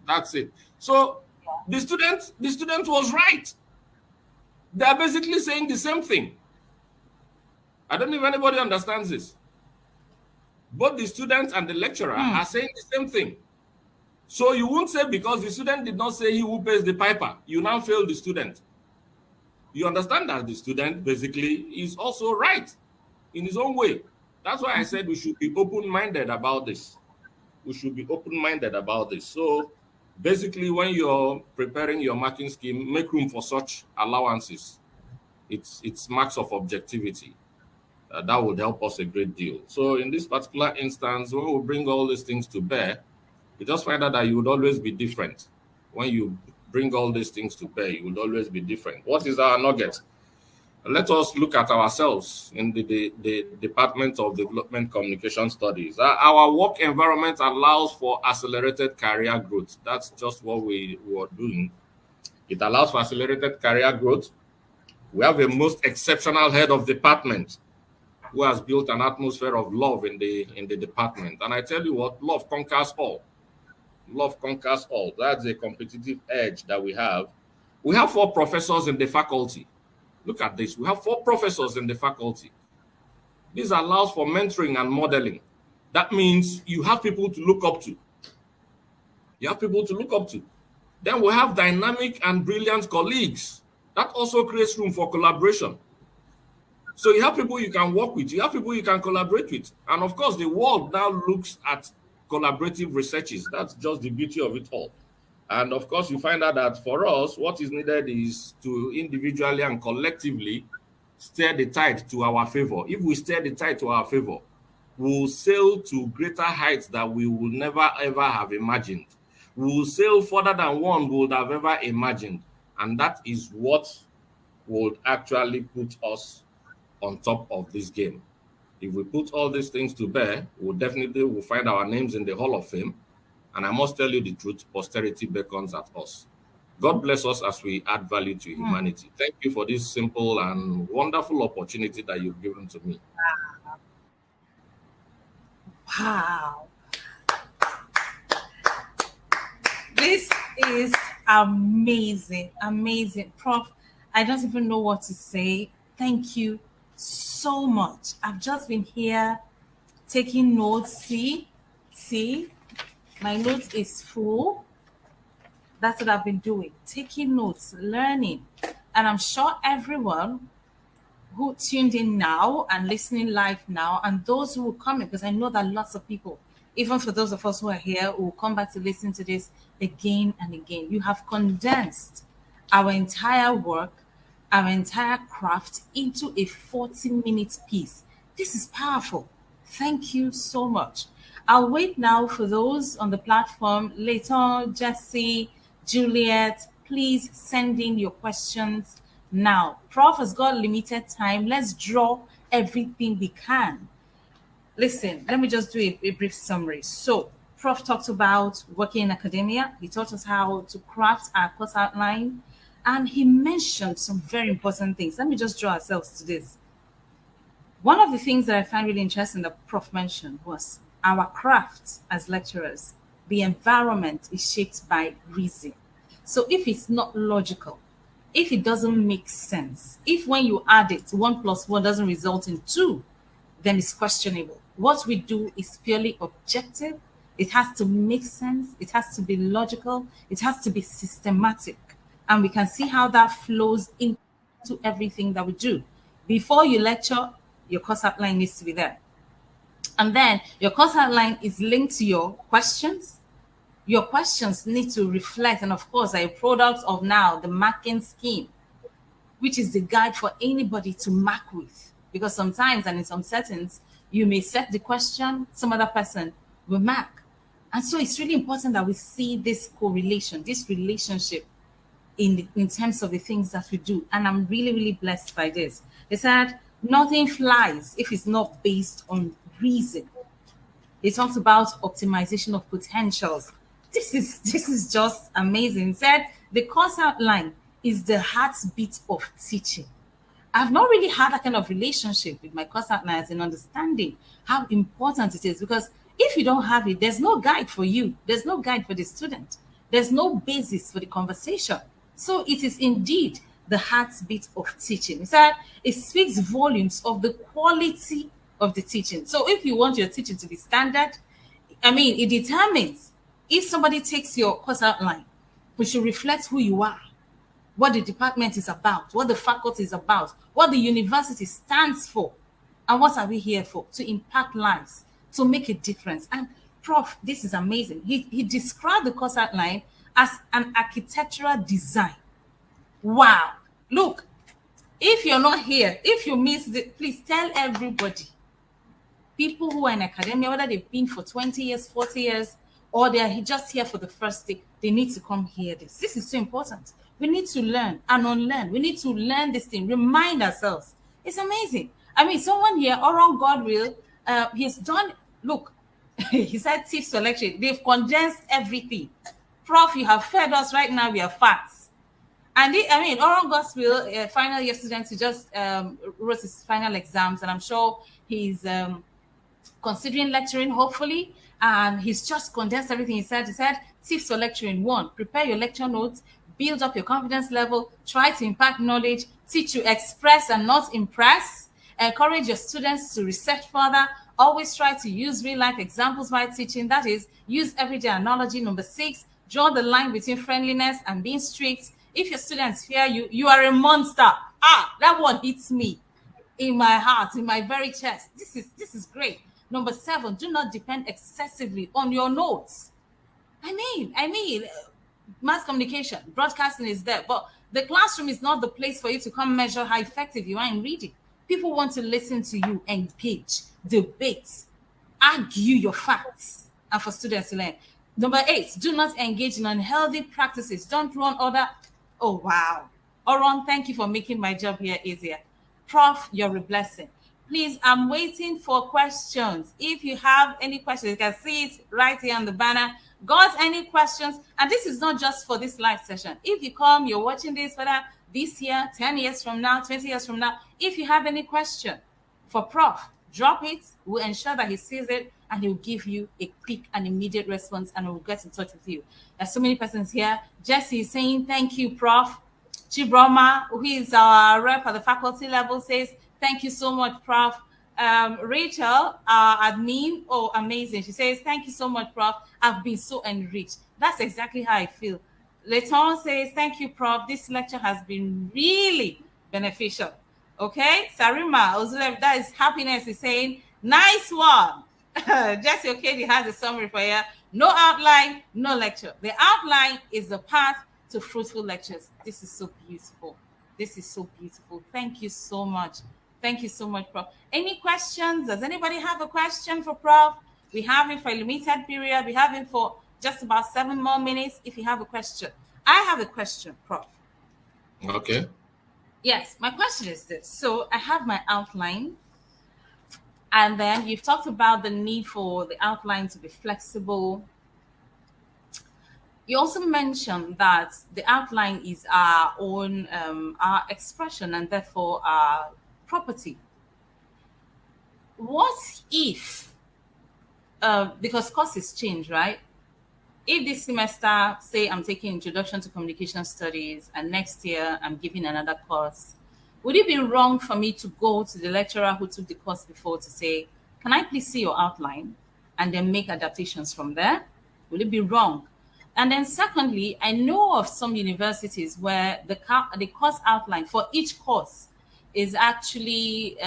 that's it. So the student was right. They are basically saying the same thing. I don't know if anybody understands this. Both the student and the lecturer are saying the same thing. So you won't say because the student did not say he who pays the piper, you now fail the student. You understand that the student basically is also right in his own way. That's why I said we should be open-minded about this. We should be open-minded about this. So basically, when you're preparing your marking scheme, make room for such allowances. its marks of objectivity. That would help us a great deal. So in this particular instance, when we bring all these things to bear, you just find out that you would always be different. When you bring all these things to bear, you would always be different. What is our nugget? Let us look at ourselves in the Department of Development Communication Studies. Our work environment allows for accelerated career growth. That's just what we were doing. It allows for accelerated career growth. We have a most exceptional head of department who has built an atmosphere of love in the department. And I tell you what, love conquers all. Love conquers all. That's a competitive edge that we have. We have 4 professors in the faculty. Look at this. We have 4 professors in the faculty. This allows for mentoring and modeling. That means you have people to look up to. You have people to look up to. Then we have dynamic and brilliant colleagues. That also creates room for collaboration. So you have people you can work with, you have people you can collaborate with. And of course, the world now looks at collaborative researches. That's just the beauty of it all. And of course, you find out that for us, what is needed is to individually and collectively steer the tide to our favor. If we steer the tide to our favor, we'll sail to greater heights that we will never ever have imagined. We'll sail further than one would have ever imagined. And that is what would actually put us on top of this game. If we put all these things to bear, we'll definitely find our names in the Hall of Fame. And I must tell you the truth, posterity beckons at us. God bless us as we add value to humanity. Thank you for this simple and wonderful opportunity that you've given to me. Wow. This is amazing. Amazing. Prof, I don't even know what to say. Thank you so much. I've just been here taking notes. See, my notes is full. That's what I've been doing, taking notes, learning. And I'm sure everyone who tuned in now and listening live now, and those who will come in, because I know that lots of people, even for those of us who are here, who will come back to listen to this again and again. You have condensed our entire work, our entire craft into a 40-minute piece. This is powerful. Thank you so much. I'll wait now for those on the platform. Later, Jesse, Juliet, please send in your questions now. Prof has got limited time. Let's draw everything we can. Listen, let me just do a brief summary. So, Prof talked about working in academia. He taught us how to craft our course outline. And he mentioned some very important things. Let me just draw ourselves to this. One of the things that I find really interesting that Prof mentioned was our craft as lecturers. The environment is shaped by reason. So if it's not logical, if it doesn't make sense, if when you add it, 1 plus 1 doesn't result in 2, then it's questionable. What we do is purely objective. It has to make sense. It has to be logical. It has to be systematic. And we can see how that flows into everything that we do. Before you lecture, your course outline needs to be there. And then your course outline is linked to your questions. Your questions need to reflect, and of course, are a product of now the marking scheme, which is the guide for anybody to mark with. Because sometimes, and in some settings, you may set the question, some other person will mark. And so it's really important that we see this correlation, this relationship in terms of the things that we do. And I'm really, really blessed by this. They said, nothing flies if it's not based on reason. They talked about optimization of potentials. This is just amazing. It said the course outline is the heartbeat of teaching. I've not really had that kind of relationship with my course outlines and understanding how important it is, because if you don't have it, there's no guide for you. There's no guide for the student. There's no basis for the conversation. So it is indeed the heartbeat of teaching. It said it speaks volumes of the quality of the teaching. So if you want your teaching to be standard, it determines if somebody takes your course outline, which should reflect who you are, what the department is about, what the faculty is about, what the university stands for, and what are we here for? To impact lives, to make a difference. And Prof, this is amazing. He described the course outline as an architectural design. Wow. Look, If you're not here, if you missed it, please tell everybody. People who are in academia, whether they've been for 20 years, 40 years, or they're just here for the first day, they need to come hear this. This is so important. We need to learn and unlearn. We need to learn this thing, remind ourselves. It's amazing. I mean, someone here, Oron Godwill, he's done, look, he said tips for lecture. They've condensed everything. Prof, you have fed us right now, we are facts. And I mean, Oron Gospel, final year student, he just wrote his final exams, and I'm sure he's considering lecturing, hopefully. And he's just condensed everything he said. He said, tips for lecturing: one, prepare your lecture notes, build up your confidence level, try to impart knowledge, teach to express and not impress, encourage your students to research further, always try to use real life examples while teaching. That is, use everyday analogy. Number six, draw the line between friendliness and being strict. If your students fear you, you are a monster. Ah, that one hits me in my heart, in my very chest. This is great. Number seven, do not depend excessively on your notes. I mean, mass communication, broadcasting is there, but the classroom is not the place for you to come measure how effective you are in reading. People want to listen to you, engage, debate, argue your facts, and for students to learn. Number eight, do not engage in unhealthy practices. Don't run other. Oh, wow. Oron, thank you for making my job here easier. Prof, you're a blessing. Please, I'm waiting for questions. If you have any questions, you can see it right here on the banner. Got any questions? And this is not just for this live session. If you come, you're watching this, whether this year, 10 years from now, 20 years from now, if you have any question for Prof, drop it. We'll ensure that he sees it and he'll give you a quick and immediate response, and we'll get in touch with you. There's so many persons here. Jesse is saying, thank you, Prof. Chibroma, who is our rep at the faculty level, says, thank you so much, Prof. Rachel, our admin, oh, amazing. She says, thank you so much, Prof. I've been so enriched. That's exactly how I feel. Leton says, thank you, Prof. This lecture has been really beneficial. Okay, Sarima Ozulev, that is happiness, is saying, nice one. Jesse Okedi has a summary for you. No outline, no lecture. The outline is the path to fruitful lectures. This is so beautiful. This is so beautiful. Thank you so much. Thank you so much, Prof. Any questions? Does anybody have a question for Prof? We have him for a limited period. We have him for just about 7 more minutes. If you have a question. I have a question, Prof. Okay. Yes, my question is this. So I have my outline, and then you've talked about the need for the outline to be flexible. You also mentioned that the outline is our own, our expression, and therefore our property. What if, because courses change, right? If this semester, say I'm taking Introduction to Communication Studies, and next year I'm giving another course, would it be wrong for me to go to the lecturer who took the course before to say, can I please see your outline, and then make adaptations from there? Would it be wrong? And then secondly, I know of some universities where the course outline for each course is actually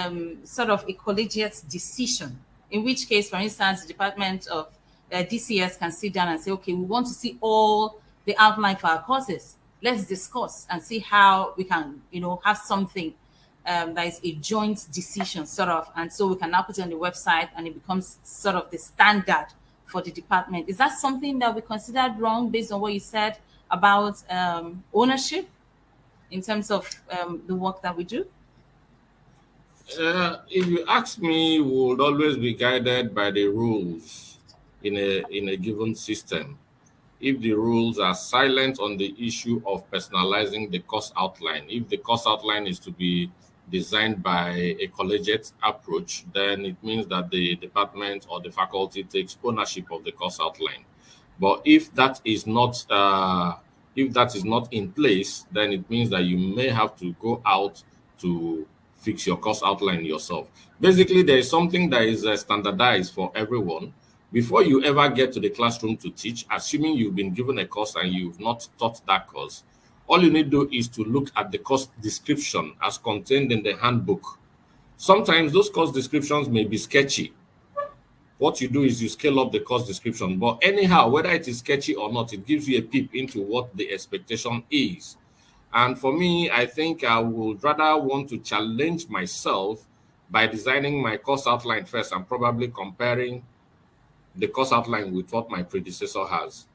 sort of a collegiate decision, in which case, for instance, the Department of DCS can sit down and say, okay, we want to see all the outline for our courses. Let's discuss and see how we can, have something that is a joint decision, sort of. And so we can now put it on the website, and it becomes sort of the standard for the department. Is that something that we considered wrong based on what you said about ownership in terms of the work that we do? If you ask me, we would always be guided by the rules in a given system. If the rules are silent on the issue of personalizing the course outline, if the course outline is to be designed by a collegiate approach, then it means that the department or the faculty takes ownership of the course outline. But if that is not in place, then it means that you may have to go out to fix your course outline yourself. Basically, there is something that is standardized for everyone. Before you ever get to the classroom to teach, assuming you've been given a course and you've not taught that course, all you need to do is to look at the course description as contained in the handbook. Sometimes those course descriptions may be sketchy. What you do is you scale up the course description. But anyhow, whether it is sketchy or not, it gives you a peep into what the expectation is. And for me, I think I would rather want to challenge myself by designing my course outline first and probably comparing the course outline with what my predecessor has.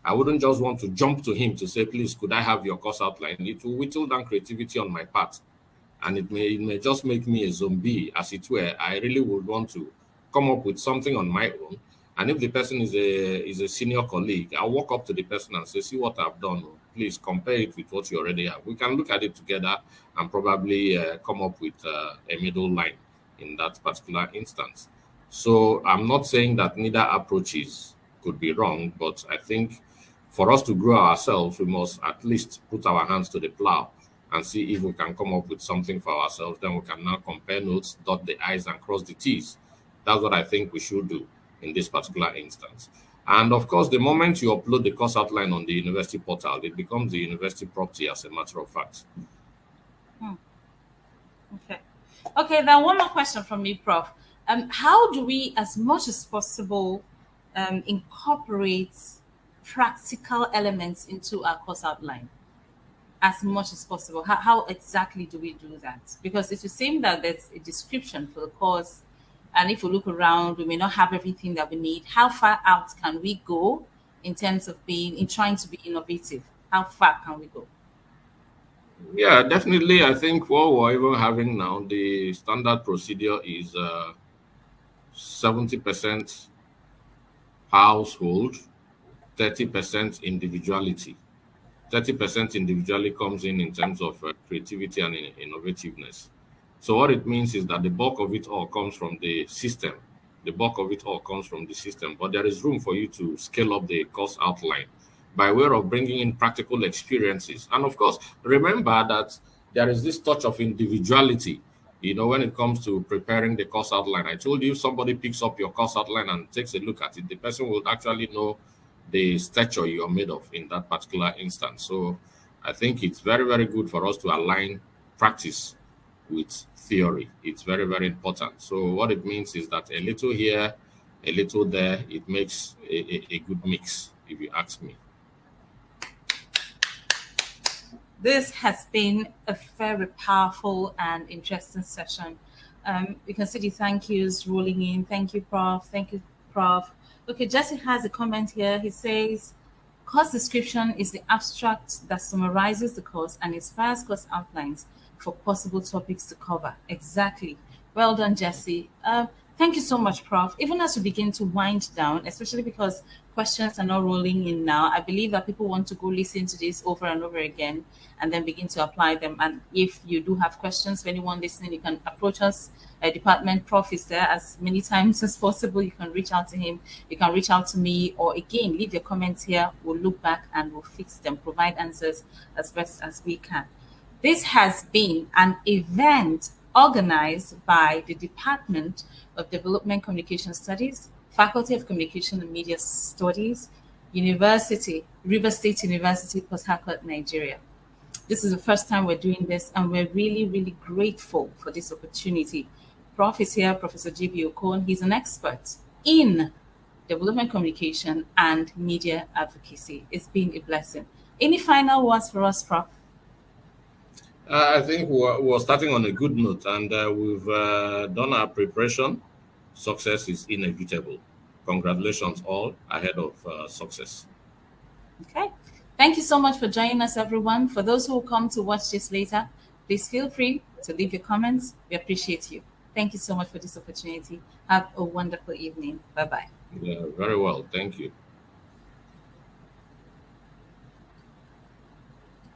I wouldn't just want to jump to him to say, please, could I have your course outline? It will whittle down creativity on my part. And it may just make me a zombie, as it were. I really would want to come up with something on my own. And if the person is a senior colleague, I'll walk up to the person and say, see what I've done. Please compare it with what you already have. We can look at it together and probably come up with a middle line in that particular instance. So I'm not saying that neither approaches could be wrong, but I think for us to grow ourselves, we must at least put our hands to the plow and see if we can come up with something for ourselves. Then we can now compare notes, dot the I's and cross the T's. That's what I think we should do in this particular instance. And of course, the moment you upload the course outline on the university portal, it becomes the university property as a matter of fact. Hmm. Okay. Okay, then one more question from me, Prof. How do we, as much as possible, incorporate practical elements into our course outline? As much as possible. How exactly do we do that? Because it would seem that there's a description for the course, and if we look around, we may not have everything that we need. How far out can we go in terms of trying to be innovative? How far can we go? Yeah, definitely. I think what we're even having now, the standard procedure is 70% household, 30% individuality. 30% individually comes in terms of creativity and innovativeness. So what it means is that the bulk of it all comes from the system. The bulk of it all comes from the system, but there is room for you to scale up the course outline by way of bringing in practical experiences. And of course, remember that there is this touch of individuality, when it comes to preparing the course outline. I told you, if somebody picks up your course outline and takes a look at it, the person will actually know the stature you're made of in that particular instance. So I think it's very, very good for us to align practice with theory. It's very, very important. So what it means is that a little here, a little there, it makes a good mix, if you ask me. This has been a very powerful and interesting session. You can see the thank yous rolling in. Thank you, Prof. Thank you, Prof. Okay, Jesse has a comment here. He says, course description is the abstract that summarizes the course and inspires course outlines for possible topics to cover. Exactly. Well done, Jesse. Thank you so much, Prof. Even as we begin to wind down, especially because questions are not rolling in now, I believe that people want to go listen to this over and over again and then begin to apply them. And if you do have questions for anyone listening, you can approach us. Department Prof is there as many times as possible. You can reach out to him. You can reach out to me, or again, leave your comments here. We'll look back and we'll fix them, provide answers as best as we can. This has been an event organized by the Department of Development Communication Studies, Faculty of Communication and Media Studies, River State University, Port Harcourt, Nigeria. This is the first time we're doing this, and we're really, really grateful for this opportunity. Prof is here, Professor G.B. Okon. He's an expert in development communication and media advocacy. It's been a blessing. Any final words for us, Prof? I think we're starting on a good note, and we've done our preparation. Success is inevitable. Congratulations all ahead of success. Okay. Thank you so much for joining us, everyone. For those who will come to watch this later, please feel free to leave your comments. We appreciate you. Thank you so much for this opportunity. Have a wonderful evening. Bye-bye. Yeah, very well. Thank you.